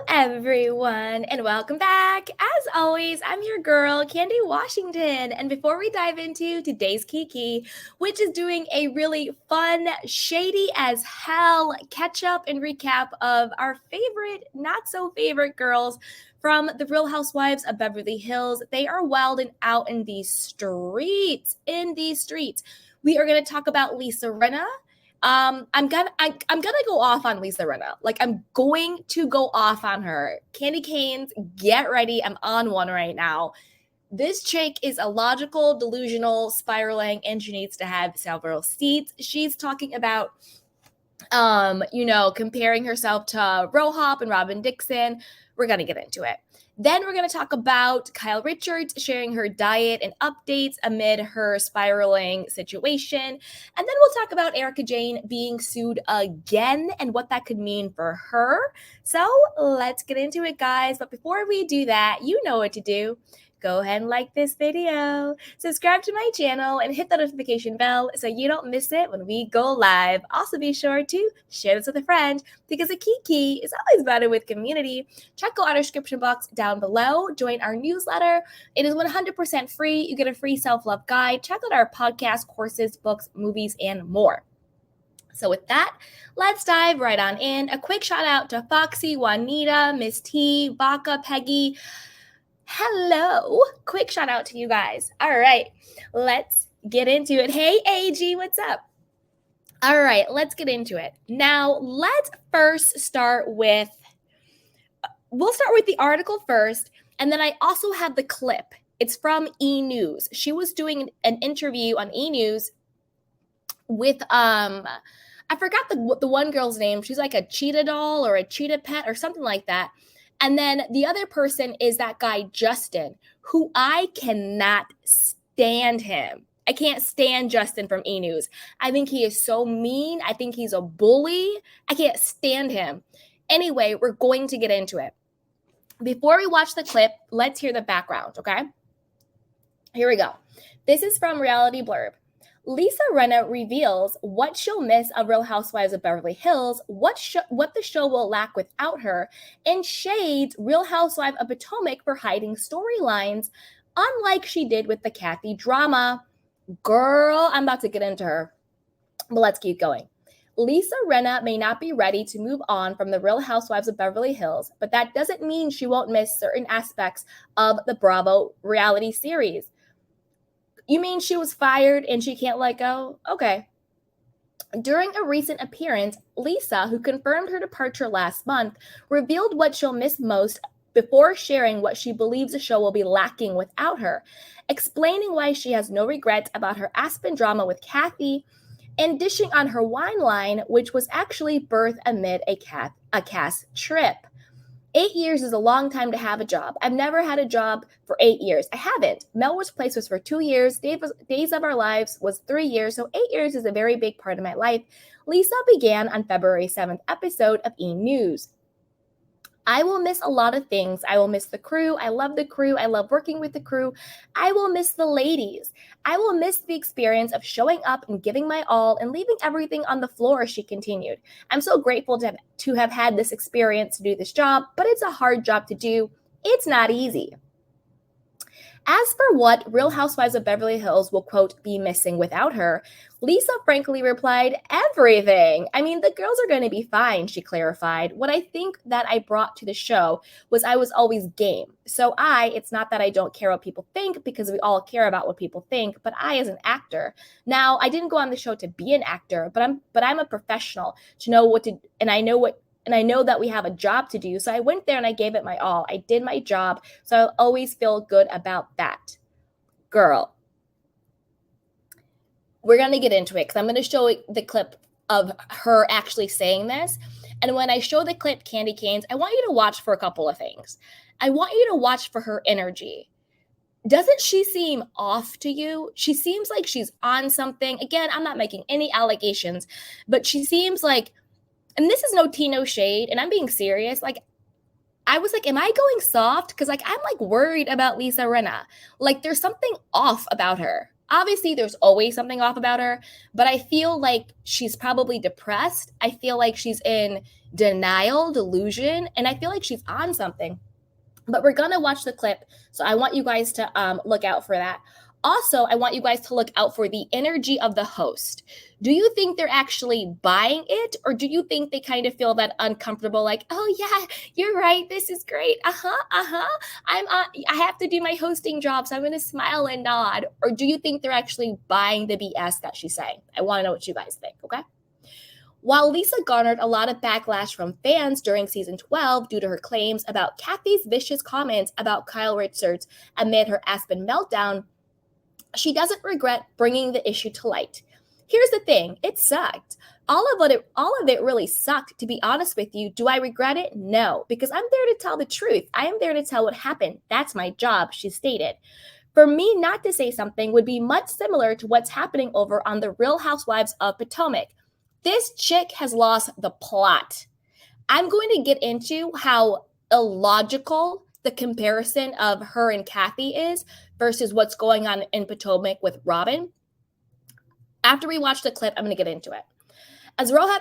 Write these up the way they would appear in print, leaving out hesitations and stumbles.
everyone, and welcome back. As always, I'm your girl, Candy Washington. And before we dive into today's Kiki, which is doing a really fun, shady as hell catch up and recap of our favorite, not so favorite girls from the Real Housewives of Beverly Hills, they are wilding out in these streets. We are going to talk about Lisa Rinna. I'm gonna go off on Lisa Rinna. Like, I'm going to go off on her. Candy Canes, get ready. I'm on one right now. This chick is illogical, delusional, spiraling, and she needs to have several seats. She's talking about comparing herself to rhobh and Robyn Dixon. We're gonna get into it. Then we're going to talk about Kyle Richards sharing her diet and updates amid her spiraling situation. And then we'll talk about Erica Jane being sued again and what that could mean for her. So let's get into it, guys. But before we do that, you know what to do. Go ahead and like this video, subscribe to my channel, and hit the notification bell so you don't miss it when we go live. Also, be sure to share this with a friend because a Kiki is always better with community. Check out our description box down below. Join our newsletter. It is 100% free. You get a free self-love guide. Check out our podcast, courses, books, movies, and more. So with that, let's dive right on in. A quick shout out to Foxy, Juanita, Miss T, Vaca, Peggy. Hello. Quick shout out to you guys. All right, let's get into it. Hey, AG, what's up? All right, let's get into it. Now, let's first we'll start with the article first, and then I also have the clip. It's from E! News. She was doing an interview on E! News with, I forgot the one girl's name. She's like a cheetah doll or a cheetah pet or something like that. And then the other person is that guy, Justin, who I cannot stand him. I can't stand Justin from E! News. I think he is so mean. I think he's a bully. I can't stand him. Anyway, we're going to get into it. Before we watch the clip, let's hear the background, okay? Here we go. This is from Reality Blurb. Lisa Rinna reveals what she'll miss of Real Housewives of Beverly Hills, what the show will lack without her, and shades Real Housewife of Potomac for hiding storylines, unlike she did with the Kathy drama. Girl, I'm about to get into her, but let's keep going. Lisa Rinna may not be ready to move on from the Real Housewives of Beverly Hills, but that doesn't mean she won't miss certain aspects of the Bravo reality series. You mean she was fired and she can't let go? Okay. During a recent appearance, Lisa, who confirmed her departure last month, revealed what she'll miss most before sharing what she believes the show will be lacking without her, explaining why she has no regrets about her Aspen drama with Kathy and dishing on her wine line, which was actually birthed amid a cast trip. 8 years is a long time to have a job. I've never had a job for 8 years. I haven't. Melrose Place was for 2 years. Days of Our Lives was 3 years. So 8 years is a very big part of my life. Lisa began on February 7th episode of E! News. I will miss a lot of things. I will miss the crew. I love the crew. I love working with the crew. I will miss the ladies. I will miss the experience of showing up and giving my all and leaving everything on the floor, she continued. I'm so grateful to have had this experience to do this job, but it's a hard job to do. It's not easy. As for what Real Housewives of Beverly Hills will, quote, be missing without her, Lisa frankly replied, everything. I mean, the girls are going to be fine, she clarified. What I think that I brought to the show was I was always game. So it's not that I don't care what people think, because we all care about what people think, but I, as an actor, now I didn't go on the show to be an actor, but I'm a professional to know what to, and I know that we have a job to do. So I went there and I gave it my all. I did my job. So I'll always feel good about that. Girl, we're going to get into it because I'm going to show the clip of her actually saying this. And when I show the clip, Candy Canes, I want you to watch for a couple of things. I want you to watch for her energy. Doesn't she seem off to you? She seems like she's on something. Again, I'm not making any allegations, but she seems like, and this is no tea, no shade, and I'm being serious. Like, I was like, am I going soft? Because, like, I'm, like, worried about Lisa Rinna. Like, there's something off about her. Obviously, there's always something off about her, but I feel like she's probably depressed. I feel like she's in denial, delusion, and I feel like she's on something. But we're gonna watch the clip, so I want you guys to look out for that. Also, I want you guys to look out for the energy of the host. Do you think they're actually buying it, or do you think they kind of feel that uncomfortable, like, oh yeah, you're right, this is great, I have to do my hosting job, so I'm gonna smile and nod? Or do you think they're actually buying the BS that she's saying? I want to know what you guys think, okay? While Lisa garnered a lot of backlash from fans during season 12 due to her claims about Kathy's vicious comments about Kyle Richards amid her Aspen meltdown, she doesn't regret bringing the issue to light. Here's the thing, it sucked. All of it really sucked, to be honest with you. Do I regret it? No, because I'm there to tell the truth. I am there to tell what happened. That's my job, she stated. For me not to say something would be much similar to what's happening over on the Real Housewives of Potomac. This chick has lost the plot. I'm going to get into how illogical the comparison of her and Kathy is versus what's going on in Potomac with Robyn. After we watch the clip, I'm going to get into it. As rhobh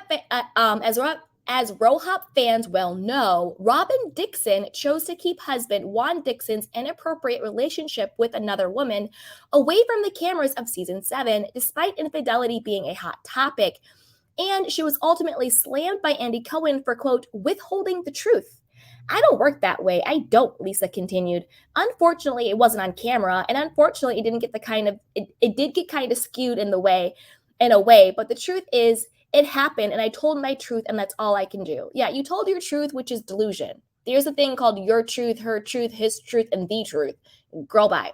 fans well know, Robyn Dixon chose to keep husband Juan Dixon's inappropriate relationship with another woman away from the cameras of season 7, despite infidelity being a hot topic. And she was ultimately slammed by Andy Cohen for, quote, withholding the truth. I don't work that way. I don't, Lisa continued. Unfortunately, it wasn't on camera, and unfortunately, it didn't get it did get kind of skewed in a way, but the truth is, it happened, and I told my truth, and that's all I can do. Yeah, you told your truth, which is delusion. There's a thing called your truth, her truth, his truth, and the truth. Girl, bye.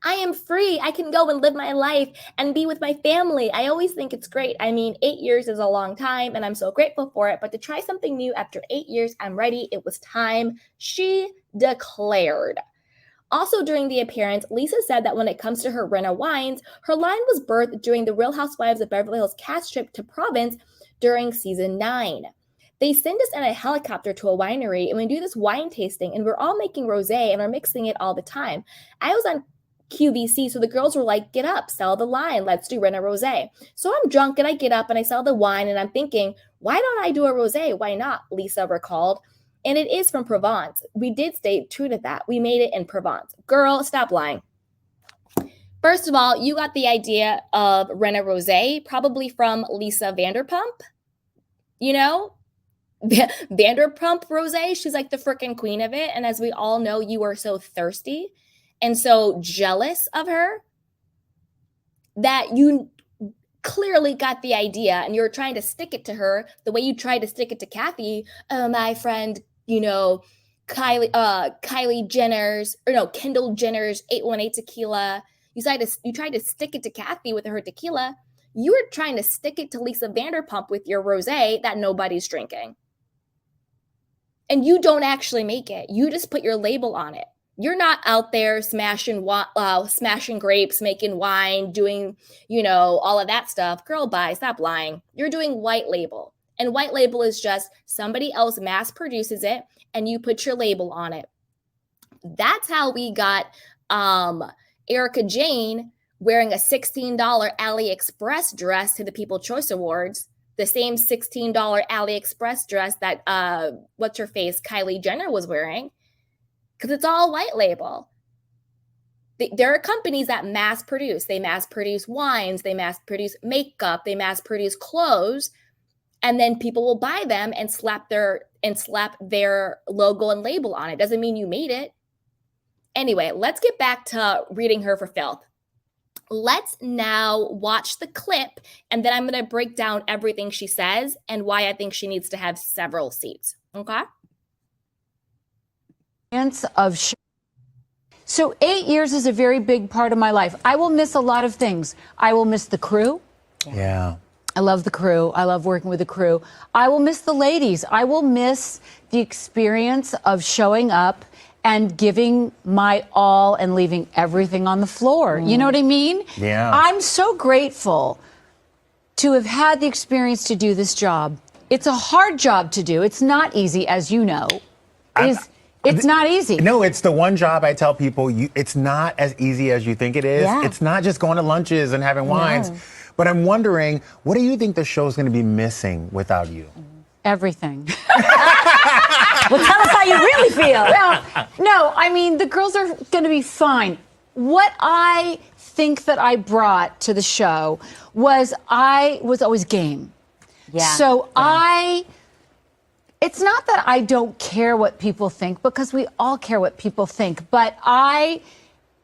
I am free. I can go and live my life and be with my family. I always think it's great. I mean, 8 years is a long time, and I'm so grateful for it. But to try something new after 8 years, I'm ready. It was time, she declared. Also during the appearance, Lisa said that when it comes to her Rinna wines, her line was birthed during the Real Housewives of Beverly Hills cast trip to Provence during season 9. They send us in a helicopter to a winery, and we do this wine tasting, and we're all making rosé, and we're mixing it all the time. I was on QVC, so the girls were like, get up, sell the line, let's do Rinna rosé. So I'm drunk, and I get up, and I sell the wine, and I'm thinking, why don't I do a rosé? Why not? Lisa recalled. And it is from Provence. We did stay true to that. We made it in Provence. Girl, stop lying. First of all, you got the idea of Rinna rosé probably from Lisa Vanderpump. You know, Vanderpump rosé. She's like the freaking queen of it. And as we all know, you are so thirsty and so jealous of her that you clearly got the idea and you're trying to stick it to her the way you tried to stick it to Kathy. Oh, my friend, you know, Kylie Jenner's, or no, Kendall Jenner's 818 tequila. You tried to stick it to Kathy with her tequila. You were trying to stick it to Lisa Vanderpump with your rosé that nobody's drinking. And you don't actually make it. You just put your label on it. You're not out there smashing grapes, making wine, doing, you know, all of that stuff. Girl, bye. Stop lying. You're doing white label. And white label is just somebody else mass produces it and you put your label on it. That's how we got Erica Jane wearing a $16 AliExpress dress to the People's Choice Awards. The same $16 AliExpress dress that, Kylie Jenner was wearing. Because it's all white label. There are companies that mass produce. They mass produce wines. They mass produce makeup. They mass produce clothes. And then people will buy them and slap their logo and label on it. Doesn't mean you made it. Anyway, let's get back to reading her for filth. Let's now watch the clip, and then I'm going to break down everything she says and why I think she needs to have several seats. Okay? So 8 years is a very big part of my life. I will miss a lot of things. I will miss the crew. Yeah. I love the crew. I love working with the crew. I will miss the ladies. I will miss the experience of showing up and giving my all and leaving everything on the floor. You know what I mean? Yeah. I'm so grateful to have had the experience to do this job. It's a hard job to do. It's not easy, as you know. It's not easy. No, it's the one job I tell people, it's not as easy as you think it is. Yeah. It's not just going to lunches and having wines. No. But I'm wondering, what do you think the show's going to be missing without you? Everything. Well, tell us how you really feel. No, I mean, the girls are going to be fine. What I think that I brought to the show was I was always game. Yeah. So it's not that I don't care what people think, because we all care what people think, but I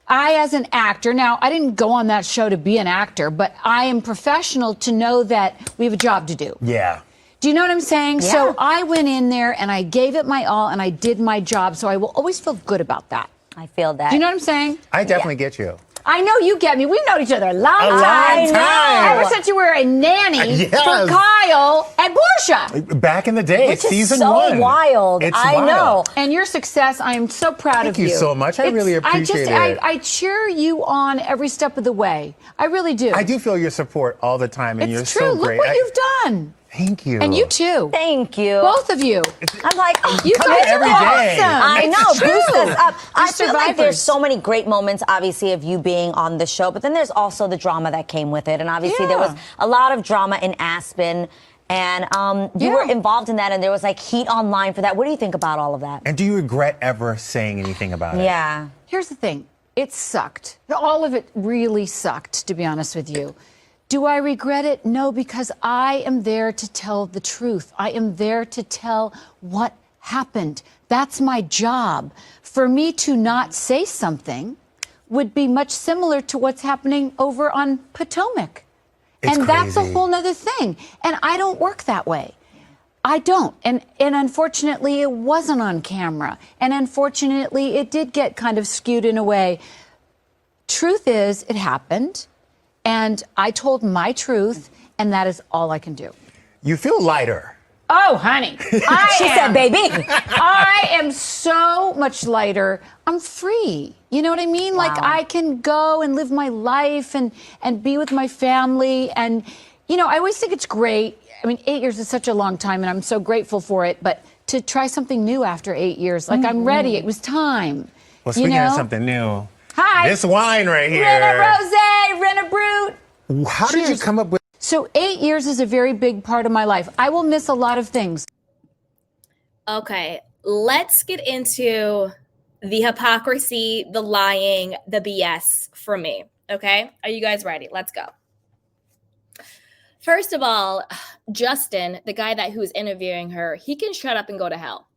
as an actor, now I didn't go on that show to be an actor, but I am professional to know that we have a job to do. Yeah. Do you know what I'm saying? Yeah. So I went in there and I gave it my all and I did my job. So I will always feel good about that. I feel that. Do you know what I'm saying? I definitely get you. I know you get me. We've known each other a long long time. time. Ever since you were a nanny Yes. for Kyle and Portia. Back in the day, Which is season so 1. wild. It's I wild. know. And your success, I am so proud of you. Thank you so much. I really appreciate it. I cheer you on every step of the way. I really do. I do feel your support all the time, and you're It's true. so Look great. what you've done. Thank you. And you too. Thank you. Both of you. I'm like, You come guys every are day. awesome. I It's know, true. boost us up. I You're feel like survivors. there's so many great moments, obviously, of you being on the show, but then there's also the drama that came with it. And obviously, there was Yeah. a lot of drama in Aspen. And you Yeah. were involved in that, and there was like heat online for that. What do you think about all of that? And do you regret ever saying anything about it? Yeah. Here's the thing. It sucked. All of it really sucked, to be honest with you. Do I regret it? No, because I am there to tell the truth. I am there to tell what happened. That's my job. For me to not say something would be much similar to what's happening over on Potomac. It's and that's a crazy. whole nother thing. And I don't work that way. I don't. And unfortunately, it wasn't on camera. And unfortunately, it did get kind of skewed in a way. Truth is, it happened. And I told my truth, and that is all I can do. You feel lighter. Oh, honey. She said, baby. I am so much lighter. I'm free. You know what I mean? Like, Wow. I can go and live my life and be with my family. And, you know, I always think it's great. I mean, 8 years is such a long time, and I'm so grateful for it. But to try something new after 8 years, like, I'm ready. It was time. Well, speaking of something new, Hi. this wine right here. Rinna Rosé, Rinna Brut. How did you Cheers. come up with? So 8 years is a very big part of my life. I will miss a lot of things. Okay, let's get into the hypocrisy, the lying, the BS for me. Okay, are you guys ready? Let's go. First of all, Justin, the guy who's interviewing her, he can shut up and go to hell.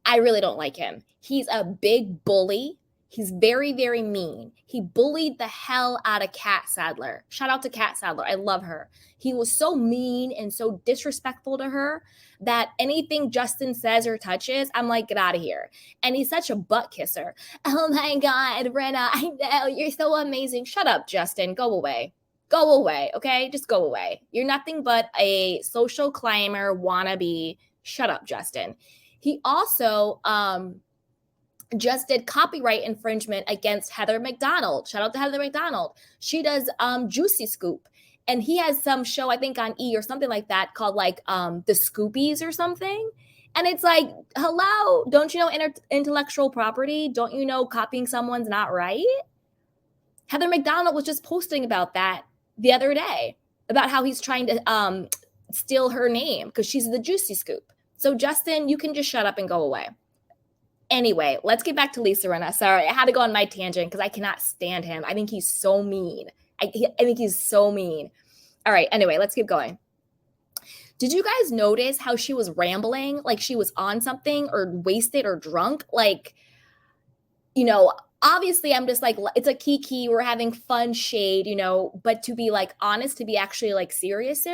I really don't like him. He's a big bully. He's very, very mean. He bullied the hell out of Kat Sadler. Shout out to Kat Sadler. I love her. He was so mean and so disrespectful to her that anything Justin says or touches, I'm like, get out of here. And he's such a butt kisser. Oh my God, Rinna, I know, you're so amazing. Shut up, Justin. Go away. Go away, okay? Just go away. You're nothing but a social climber wannabe. Shut up, Justin. He also just did copyright infringement against Heather McDonald. Shout out to Heather McDonald. She does Juicy Scoop. And he has some show, I think on E! Or something like that, called like The Scoopies or something. And it's like, hello, don't you know intellectual property? Don't you know copying someone's not right? Heather McDonald was just posting about that the other day, about how he's trying to steal her name because she's the Juicy Scoop. So Justin, you can just shut up and go away. Anyway, let's get back to Lisa Rinna. Sorry, I had to go on my tangent because I cannot stand him. I think he's so mean. I think he's so mean. All right, anyway, let's keep going. Did you guys notice how she was rambling? Like she was on something or wasted or drunk? Like, you know, obviously I'm just like, it's a kiki. We're having fun shade, you know, but to be like honest, to be actually like serious,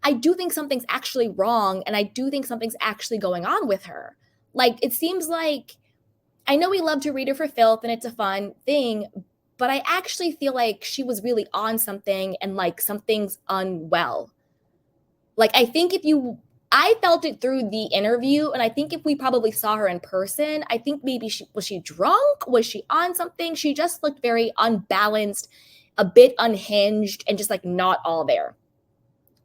I do think something's actually wrong. And I do think something's actually going on with her. Like, it seems like, I know we love to read her for filth and it's a fun thing, but I actually feel like she was really on something and like something's unwell. Like, I think I felt it through the interview, and I think if we probably saw her in person, I think maybe was she drunk? Was she on something? She just looked very unbalanced, a bit unhinged, and just like not all there.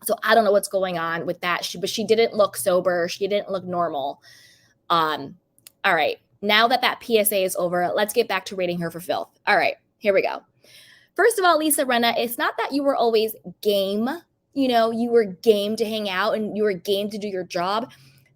So I don't know what's going on with that. But she didn't look sober. She didn't look normal. All right. Now that PSA is over, let's get back to rating her for filth. All right, here we go. First of all, Lisa Rinna, it's not that you were always game. You were game to hang out and you were game to do your job.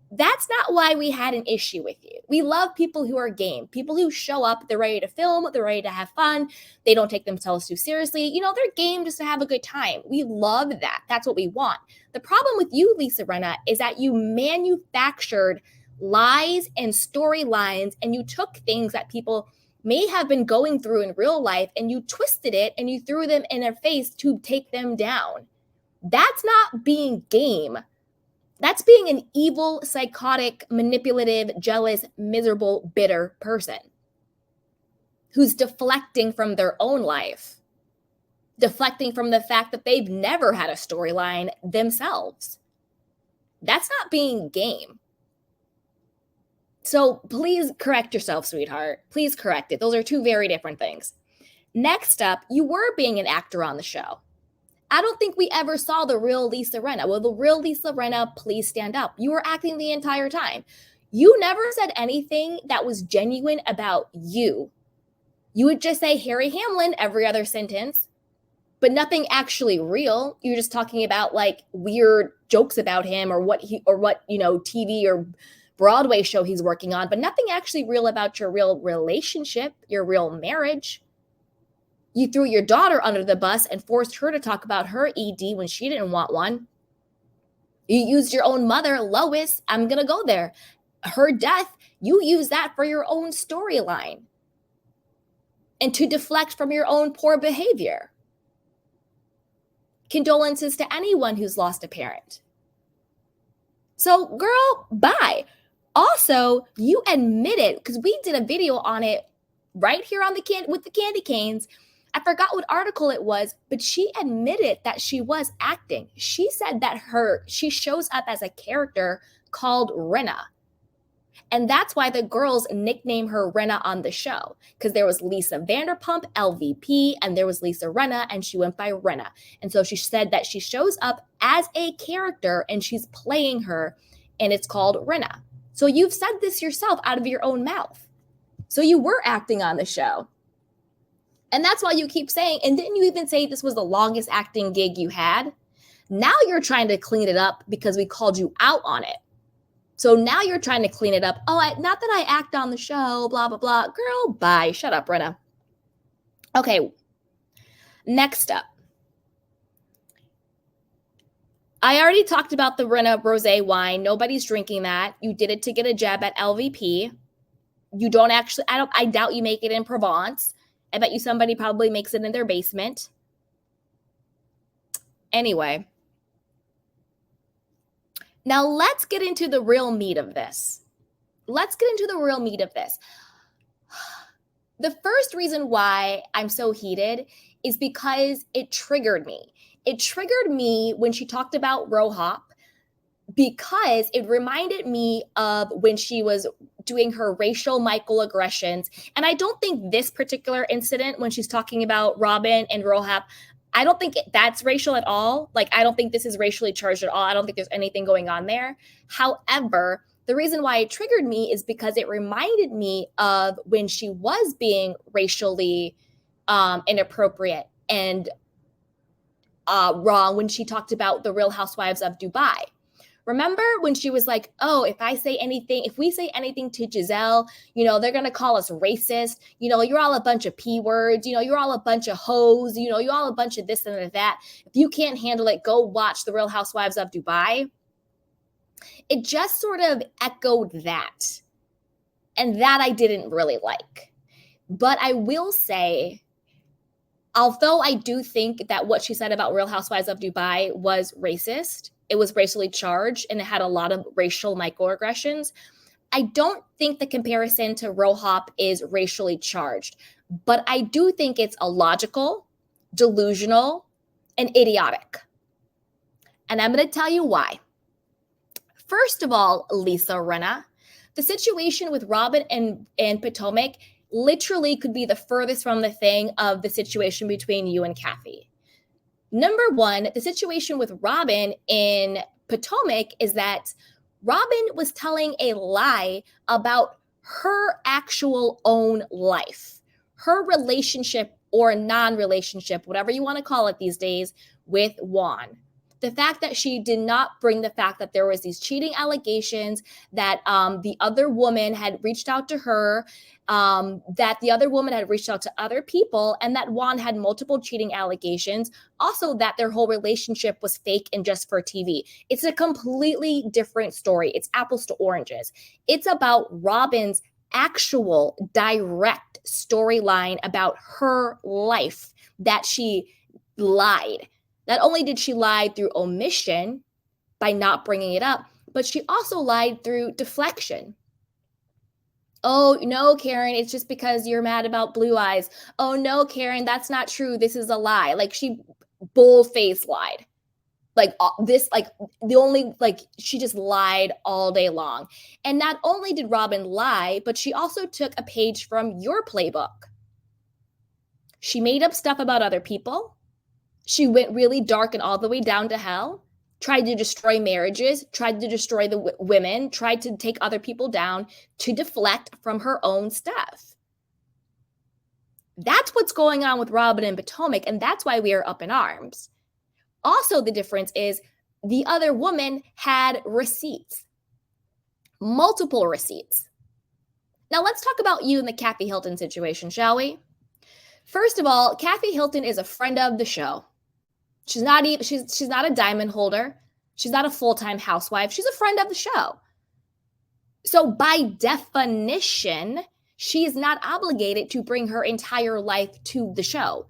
That's not why we had an issue with you. We love people who are game, people who show up, they're ready to film, they're ready to have fun, they don't take themselves too seriously. They're game just to have a good time. We love that. That's what we want. The problem with you, Lisa Rinna, is that you manufactured lies and storylines, and you took things that people may have been going through in real life and you twisted it and you threw them in their face to take them down. That's not being game. That's being an evil, psychotic, manipulative, jealous, miserable, bitter person who's deflecting from their own life, deflecting from the fact that they've never had a storyline themselves. That's not being game. So please correct yourself, sweetheart. Please correct it. Those are two very different things. Next up, you were being an actor on the show. I don't think we ever saw the real Lisa Rinna. Well, the real Lisa Rinna, please stand up. You were acting the entire time. You never said anything that was genuine about you. You would just say Harry Hamlin every other sentence, but nothing actually real. You're just talking about like weird jokes about him or what TV or Broadway show he's working on, but nothing actually real about your real relationship, your real marriage. You threw your daughter under the bus and forced her to talk about her ED when she didn't want one. You used your own mother, Lois. I'm going to go there. Her death, you use that for your own storyline and to deflect from your own poor behavior. Condolences to anyone who's lost a parent. So, girl, bye. Also, you admitted, because we did a video on it right here on with the candy canes. I forgot what article it was, but she admitted that she was acting. She said that she shows up as a character called Rinna. And that's why the girls nickname her Rinna on the show, because there was Lisa Vanderpump, LVP, and there was Lisa Rinna, and she went by Rinna. And so she said that she shows up as a character and she's playing her, and it's called Rinna. So you've said this yourself out of your own mouth. So you were acting on the show. And that's why you keep saying, and didn't you even say this was the longest acting gig you had? Now you're trying to clean it up because we called you out on it. So now you're trying to clean it up. Oh, not that I act on the show, blah, blah, blah. Girl, bye. Shut up, Rinna. Okay. Next up. I already talked about the Rinna rosé wine. Nobody's drinking that. You did it to get a jab at LVP. You don't actually, I doubt you make it in Provence. I bet you somebody probably makes it in their basement. Anyway. Now let's get into the real meat of this. The first reason why I'm so heated is because it triggered me. It triggered me when she talked about rhobh because it reminded me of when she was doing her racial microaggressions. And I don't think this particular incident, when she's talking about Robyn and rhobh, I don't think that's racial at all. Like, I don't think this is racially charged at all. I don't think there's anything going on there. However, the reason why it triggered me is because it reminded me of when she was being racially inappropriate and wrong when she talked about the Real Housewives of Dubai. Remember when she was like, oh, if we say anything to Giselle, they're going to call us racist. You're all a bunch of P words. You're all a bunch of hoes. You're all a bunch of this and that. If you can't handle it, go watch the Real Housewives of Dubai. It just sort of echoed that. And that I didn't really like. But I will say, although I do think that what she said about Real Housewives of Dubai was racist, it was racially charged and it had a lot of racial microaggressions, I don't think the comparison to rhobh is racially charged. But I do think it's illogical, delusional, and idiotic. And I'm going to tell you why. First of all, Lisa Rinna, the situation with Robyn and Potomac literally could be the furthest from the thing of the situation between you and Kathy. Number one, the situation with Robyn in Potomac is that Robyn was telling a lie about her actual own life, her relationship or non-relationship, whatever you want to call it these days, with Juan. The fact that she did not bring the fact that there was these cheating allegations, that the other woman had reached out to her, that the other woman had reached out to other people, and that Juan had multiple cheating allegations. Also, that their whole relationship was fake and just for TV. It's a completely different story. It's apples to oranges. It's about Robyn's actual direct storyline about her life, that she lied. Not only did she lie through omission by not bringing it up, but she also lied through deflection. Oh, no, Karen, it's just because you're mad about blue eyes. Oh, no, Karen, that's not true. This is a lie. Like, she bull-faced lied. Like this, like she just lied all day long. And not only did Robyn lie, but she also took a page from your playbook. She made up stuff about other people. She went really dark and all the way down to hell, tried to destroy marriages, tried to destroy the women, tried to take other people down to deflect from her own stuff. That's what's going on with Robyn and Potomac, and that's why we are up in arms. Also, the difference is the other woman had receipts, multiple receipts. Now, let's talk about you and the Kathy Hilton situation, shall we? First of all, Kathy Hilton is a friend of the show. She's not a diamond holder. She's not a full-time housewife. She's a friend of the show. So by definition, she is not obligated to bring her entire life to the show.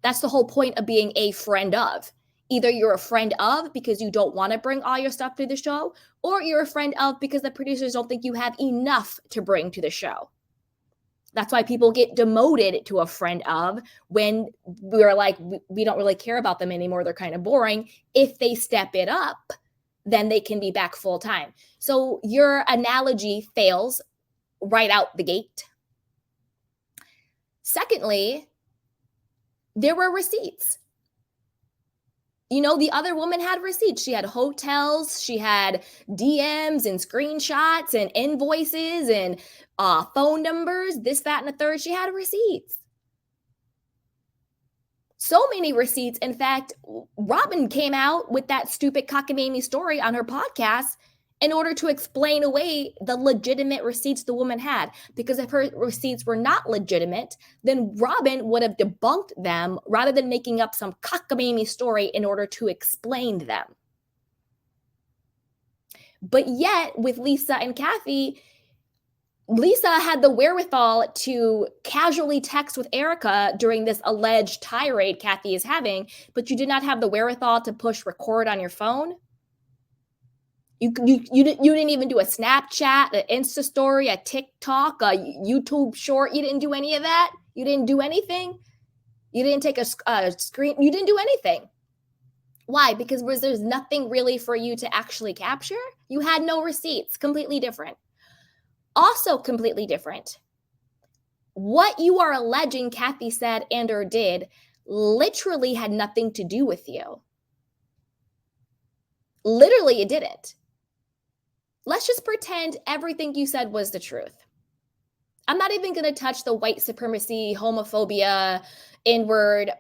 That's the whole point of being a friend of. Either you're a friend of because you don't want to bring all your stuff to the show, or you're a friend of because the producers don't think you have enough to bring to the show. That's why people get demoted to a friend of when we're like, we don't really care about them anymore. They're kind of boring. If they step it up, then they can be back full time. So your analogy fails right out the gate. Secondly, there were receipts. You know, the other woman had receipts. She had hotels, she had DMs and screenshots and invoices and phone numbers, this, that, and the third. She had receipts. So many receipts. In fact, Robyn came out with that stupid cockamamie story on her podcast in order to explain away the legitimate receipts the woman had. Because if her receipts were not legitimate, then Robyn would have debunked them rather than making up some cockamamie story in order to explain them. But yet, with Lisa and Kathy, Lisa had the wherewithal to casually text with Erica during this alleged tirade Kathy is having, but you did not have the wherewithal to push record on your phone. You didn't even do a Snapchat, an Insta story, a TikTok, a YouTube short. You didn't do any of that. You didn't do anything. You didn't take a screen. You didn't do anything. Why? Because there's nothing really for you to actually capture. You had no receipts. Completely different. Also completely different. What you are alleging Kathy said and or did literally had nothing to do with you. Literally, it didn't. Let's just pretend everything you said was the truth. I'm not even going to touch the white supremacy, homophobia, inward,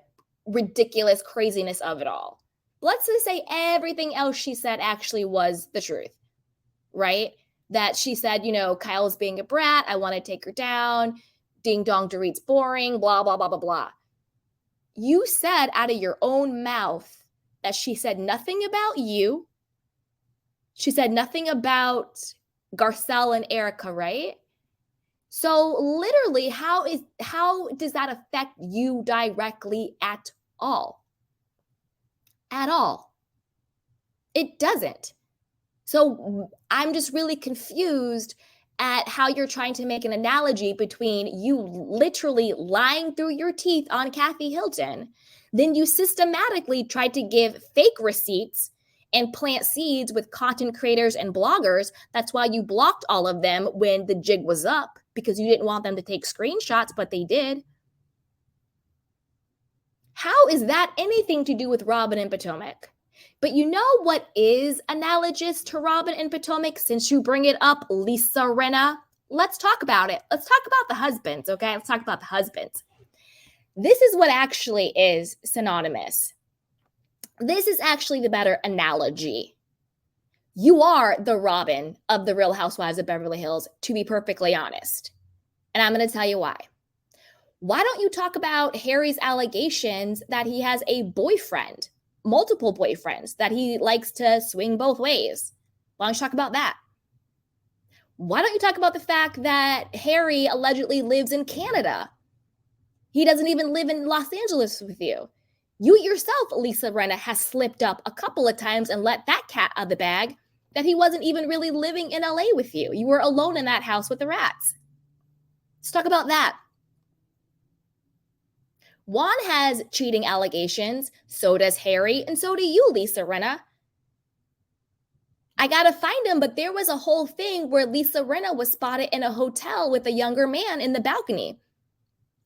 ridiculous craziness of it all. Let's just say everything else she said actually was the truth, right? That she said, you know, Kyle's being a brat. I want to take her down. Ding dong, Dorit's boring, blah, blah, blah, blah, blah. You said out of your own mouth that she said nothing about you. She said nothing about Garcelle and Erica, right? So literally, how does that affect you directly at all? At all. It doesn't. So I'm just really confused at how you're trying to make an analogy between you literally lying through your teeth on Kathy Hilton, then you systematically tried to give fake receipts and plant seeds with content creators and bloggers. That's why you blocked all of them when the jig was up, because you didn't want them to take screenshots, but they did. How is that anything to do with Robyn and Potomac? But you know what is analogous to Robyn and Potomac, since you bring it up, Lisa Rinna? let's talk about it. Let's talk about the husbands, okay? Let's talk about the husbands. This is what actually is synonymous. This is actually the better analogy. You are the Robyn of the Real Housewives of Beverly Hills, to be perfectly honest. And I'm going to tell you why. Why don't you talk about Harry's allegations that he has a boyfriend, multiple boyfriends, that he likes to swing both ways? Why don't you talk about that? Why don't you talk about the fact that Harry allegedly lives in Canada? He doesn't even live in Los Angeles with you. You yourself, Lisa Rinna, has slipped up a couple of times and let that cat out of the bag that he wasn't even really living in LA with you. You were alone in that house with the rats. Let's talk about that. Juan has cheating allegations, so does Harry, and so do you, Lisa Rinna. I gotta find him, but there was a whole thing where Lisa Rinna was spotted in a hotel with a younger man in the balcony.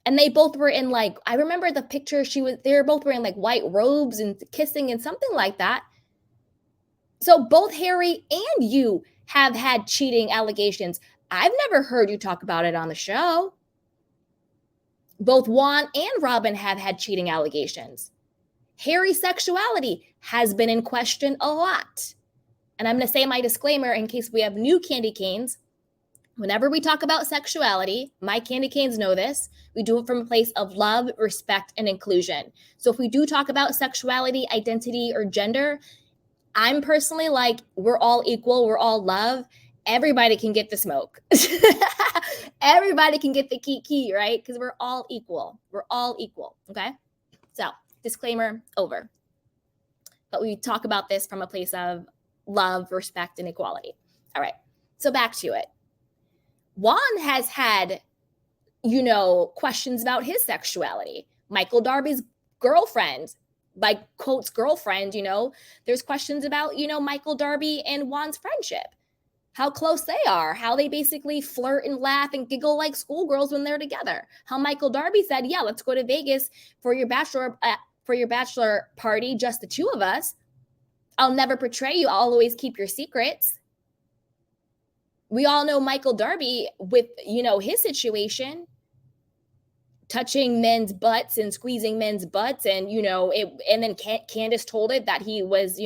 And they both were in like, I remember the picture they were both wearing like white robes and kissing and something like that. So both Harry and you have had cheating allegations. I've never heard you talk about it on the show. Both Juan and Robyn have had cheating allegations. Harry's sexuality has been in question a lot. And I'm going to say my disclaimer in case we have new candy canes. Whenever we talk about sexuality, my candy canes know this. We do it from a place of love, respect, and inclusion. So if we do talk about sexuality, identity, or gender, I'm personally like, we're all equal. We're all love. Everybody can get the smoke. Everybody can get the key, right? Because we're all equal. We're all equal, okay? So, disclaimer over. But we talk about this from a place of love, respect, and equality. All right, so back to it. Juan has had, questions about his sexuality. Michael Darby's girlfriend, by quotes girlfriend, there's questions about, Michael Darby and Juan's friendship. How close they are, how they basically flirt and laugh and giggle like schoolgirls when they're together. How Michael Darby said, yeah, let's go to Vegas for your bachelor party, just the two of us. I'll never betray you. I'll always keep your secrets. We all know Michael Darby with, his situation, touching men's butts and squeezing men's butts. And, and then Candace told it that he was,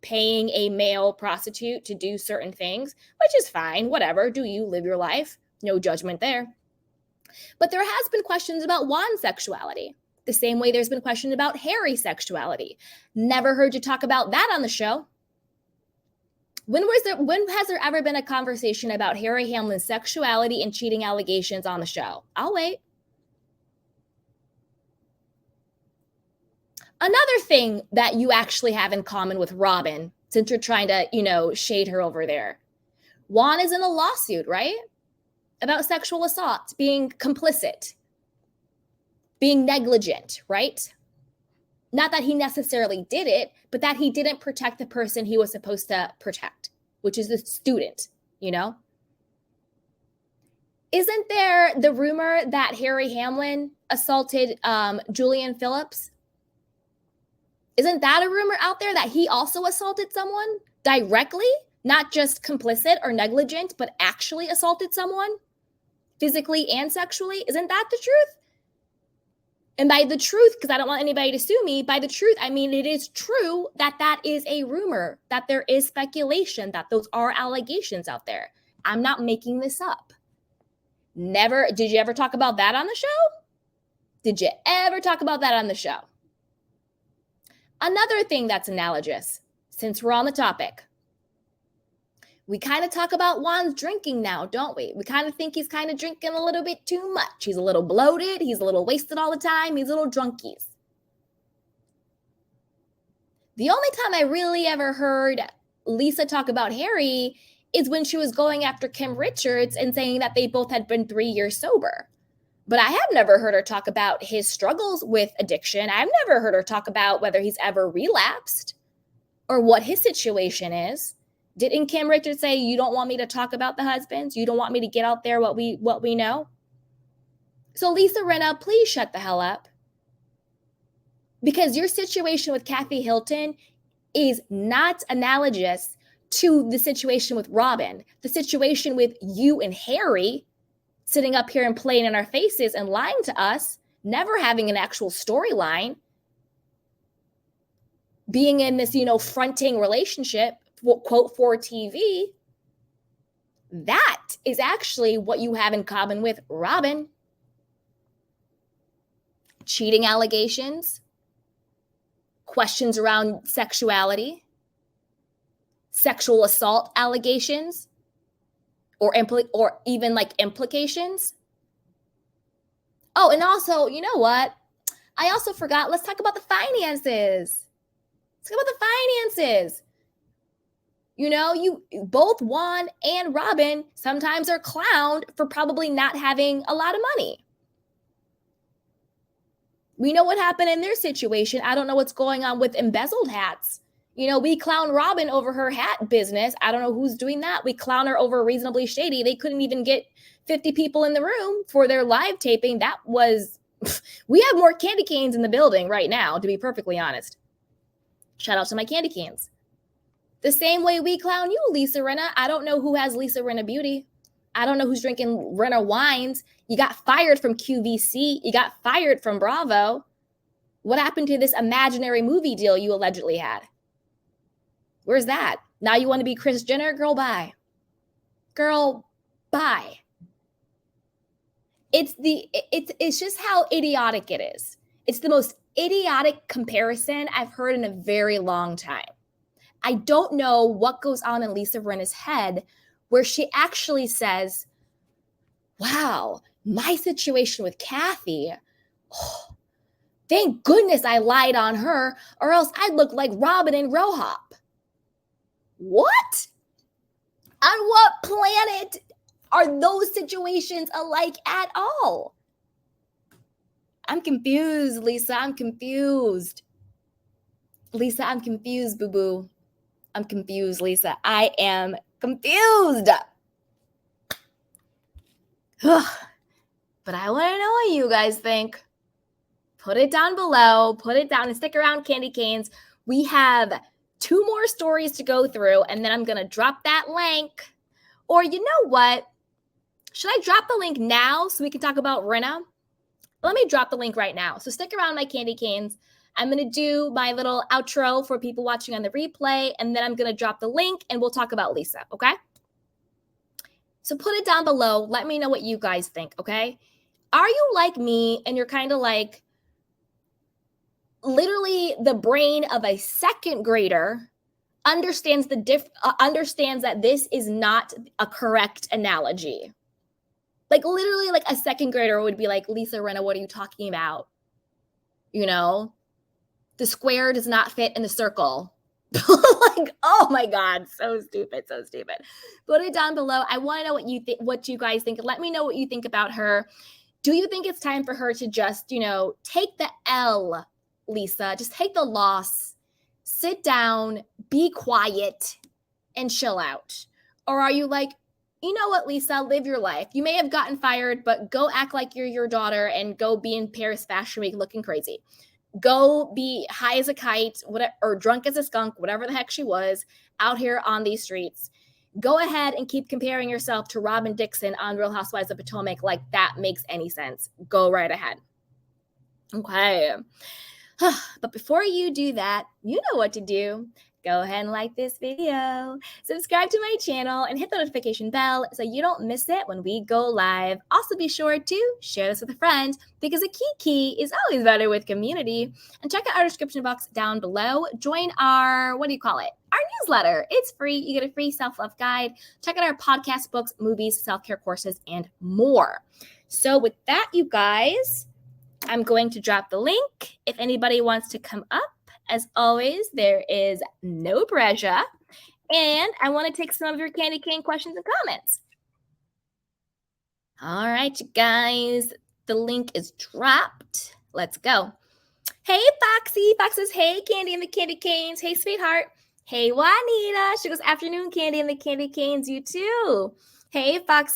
paying a male prostitute to do certain things, which is fine. Whatever. Do you live your life? No judgment there. But there has been questions about Juan's sexuality. The same way there's been questions about Harry's sexuality. Never heard you talk about that on the show. When has there ever been a conversation about Harry Hamlin's sexuality and cheating allegations on the show? I'll wait. Another thing that you actually have in common with Robyn, since you're trying to, shade her over there. Juan is in a lawsuit, right? About sexual assault, being complicit, being negligent, right? Not that he necessarily did it, but that he didn't protect the person he was supposed to protect, which is the student, Isn't there the rumor that Harry Hamlin assaulted Julian Phillips? Isn't that a rumor out there that he also assaulted someone directly, not just complicit or negligent, but actually assaulted someone physically and sexually? Isn't that the truth? And by the truth, because I don't want anybody to sue me, by the truth, I mean it is true that that is a rumor, that there is speculation, that those are allegations out there. I'm not making this up. Never. Did you ever talk about that on the show? Did you ever talk about that on the show? Another thing that's analogous, since we're on the topic, we kind of talk about Juan's drinking now, don't we? We kind of think he's kind of drinking a little bit too much. He's a little bloated. He's a little wasted all the time. He's a little drunkies. The only time I really ever heard Lisa talk about Harry is when she was going after Kim Richards and saying that they both had been 3 years sober. But I have never heard her talk about his struggles with addiction. I've never heard her talk about whether he's ever relapsed or what his situation is. Didn't Kim Richards say, you don't want me to talk about the husbands? You don't want me to get out there what we know? So Lisa Rinna, please shut the hell up. Because your situation with Kathy Hilton is not analogous to the situation with Robyn, the situation with you and Harry sitting up here and playing in our faces and lying to us, never having an actual storyline, being in this, fronting relationship, quote, for TV. That is actually what you have in common with Robyn. Cheating allegations, questions around sexuality, sexual assault allegations, or even like implications. Oh, and also, you know what? I also forgot. Let's talk about the finances. Let's talk about the finances. You both Juan and Robyn sometimes are clowned for probably not having a lot of money. We know what happened in their situation. I don't know what's going on with embezzled hats. We clown Robyn over her hat business. I don't know who's doing that. We clown her over Reasonably Shady. They couldn't even get 50 people in the room for their live taping. We have more candy canes in the building right now, to be perfectly honest. Shout out to my candy canes. The same way we clown you, Lisa Rinna. I don't know who has Lisa Rinna Beauty. I don't know who's drinking Rinna wines. You got fired from QVC. You got fired from Bravo. What happened to this imaginary movie deal you allegedly had? Where's that? Now you want to be Kris Jenner? Girl, bye. Girl, bye. It's just how idiotic it is. It's the most idiotic comparison I've heard in a very long time. I don't know what goes on in Lisa Rinna's head where she actually says, wow, my situation with Kathy, thank goodness I lied on her, or else I'd look like Robyn and rhobh. What? On what planet are those situations alike at all? I'm confused, Lisa. I'm confused. Lisa, I'm confused, boo-boo. I'm confused, Lisa. I am confused. But I want to know what you guys think. Put it down below. Put it down and stick around, Candy Canes. We have 2 more stories to go through, and then I'm going to drop that link. Or you know what? Should I drop the link now so we can talk about Rinna? Let me drop the link right now. So stick around, my Candy Canes. I'm going to do my little outro for people watching on the replay, and then I'm going to drop the link, and we'll talk about Lisa, okay? So put it down below. Let me know what you guys think, okay? Are you like me, and you're kind of like literally the brain of a second grader understands that this is not a correct analogy? Like literally like a second grader would be like, Lisa Rinna, what are you talking about? The square does not fit in the circle. Like, oh my God, so stupid, so stupid. Put it down below. I want to know what you guys think. Let me know what you think about her. Do you think it's time for her to just, take the L, Lisa? Just take the loss, sit down, be quiet, and chill out? Or are you like, you know what, Lisa, live your life. You may have gotten fired, but go act like you're your daughter and go be in Paris Fashion Week looking crazy. Go be high as a kite, or drunk as a skunk, whatever the heck she was, out here on these streets. Go ahead and keep comparing yourself to Robyn Dixon on Real Housewives of Potomac like that makes any sense. Go right ahead. Okay. But before you do that, you know what to do. Go ahead and like this video, subscribe to my channel, and hit the notification bell so you don't miss it when we go live. Also, be sure to share this with a friend because a key is always better with community. And check out our description box down below. Join our, our newsletter. It's free. You get a free self-love guide. Check out our podcast, books, movies, self-care courses, and more. So with that, you guys, I'm going to drop the link. If anybody wants to come up, as always, there is no pressure. And I want to take some of your candy cane questions and comments. All right, you guys. The link is dropped. Let's go. Hey, Foxy. Fox says, hey, Candy and the Candy Canes. Hey, sweetheart. Hey, Juanita. She goes, afternoon, Candy and the Candy Canes. You too. Hey, Foxy.